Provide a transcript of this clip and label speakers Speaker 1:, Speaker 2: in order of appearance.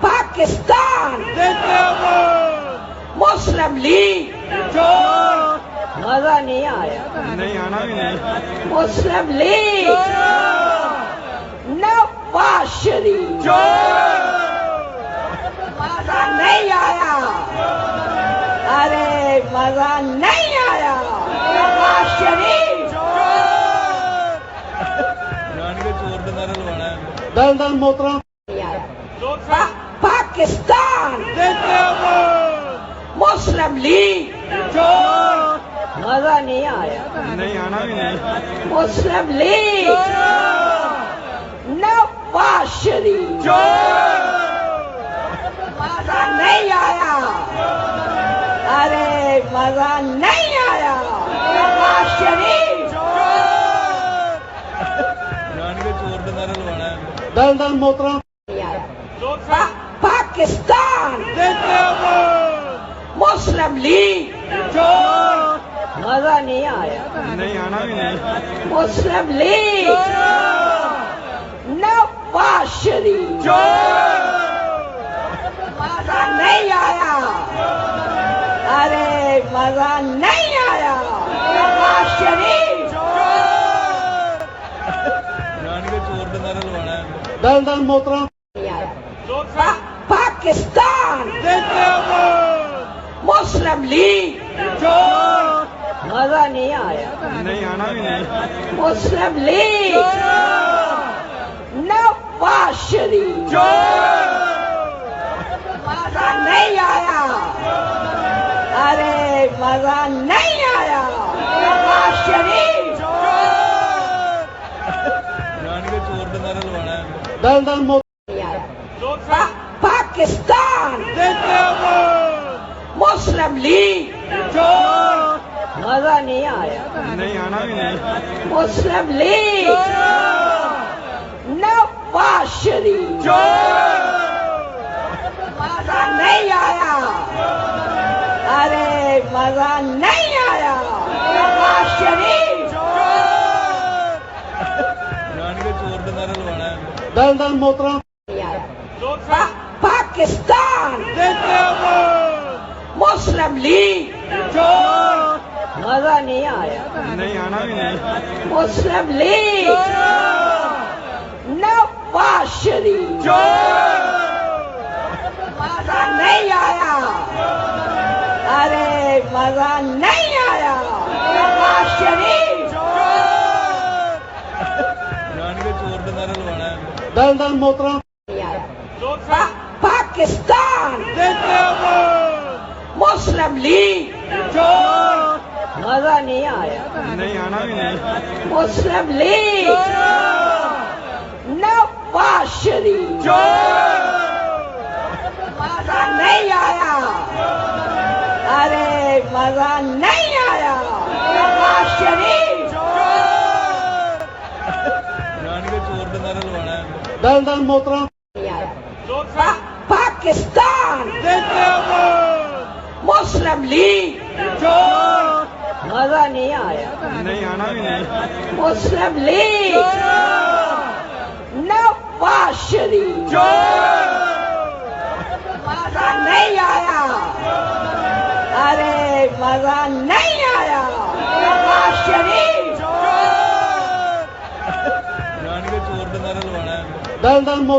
Speaker 1: پاکستان مسلم league مزہ نہیں آیا،
Speaker 2: نہیں آنا بھی نہیں،
Speaker 1: مسلم لیگ نواز شریف مزہ نہیں آیا، ارے مزہ نہیں آیا، نواز شریف
Speaker 2: جان کے چور کے نعرے لگوانا ہے۔
Speaker 3: دل دل محترم
Speaker 1: پاکستان مسلم لیگ مزہ نہیں آیا،
Speaker 2: نہیں آنا بھی نہیں،
Speaker 1: مسلم لیگ نواز شریف مزہ نہیں آیا، ارے مزہ نہیں آیا، نواز شریف
Speaker 2: جان کے چور کے نعرے لگوانا ہے۔
Speaker 3: دل دل محترم
Speaker 1: پاکستان مسلم لیگ مزہ نہیں آیا،
Speaker 2: نہیں آنا بھی نہیں،
Speaker 1: مسلم لیگ نواز شریف مزہ نہیں آیا، ارے مزہ نہیں آیا، نواز شریف
Speaker 2: جان کے چور کے نعرے لگوانا ہے۔
Speaker 3: دل دل محترم
Speaker 1: پاکستان مسلم لیگ مزہ نہیں آیا،
Speaker 2: نہیں آنا بھی نہیں،
Speaker 1: مسلم لیگ نواز شریف مزہ نہیں آیا، ارے مزہ نہیں آیا، نواز شریف
Speaker 2: جان کے چور کے نعرے لگوانا ہے۔
Speaker 3: دل دل محترم
Speaker 1: پاکستان مسلم لیگ مزہ نہیں آیا،
Speaker 2: نہیں آنا بھی نہیں،
Speaker 1: مسلم لیگ نواز شریف مزہ نہیں آیا، ارے مزہ نہیں آیا، نواز شریف
Speaker 2: جان کے چور کے نعرے لگوانا ہے۔
Speaker 3: دل دل محترم
Speaker 1: پاکستان مسلم لیگ مزہ نہیں آیا،
Speaker 2: نہیں آنا بھی نہیں،
Speaker 1: مسلم لیگ نواز شریف مزہ نہیں آیا، ارے مزہ نہیں آیا، نواز شریف
Speaker 2: جان کے چور کے نعرے لگوانا ہے۔
Speaker 3: دل دل محترم
Speaker 1: پاکستان مسلم لیگ مزہ نہیں آیا،
Speaker 2: نہیں آنا بھی نہیں،
Speaker 1: مسلم لیگ نواز شریف مزہ نہیں آیا، ارے مزہ نہیں آیا، نواز شریف
Speaker 2: جان کے چور کے نعرے لگوانا ہے۔
Speaker 3: دل دل محترم
Speaker 1: پاکستان مسلم لیگ مزہ نہیں آیا،
Speaker 2: نہیں آنا بھی نہیں،
Speaker 1: مسلم لیگ نواز شریف مزہ نہیں آیا، ارے مزہ نہیں آیا، نواز شریف
Speaker 2: جان کے چور کے نعرے لگوانا ہے۔
Speaker 3: دل دل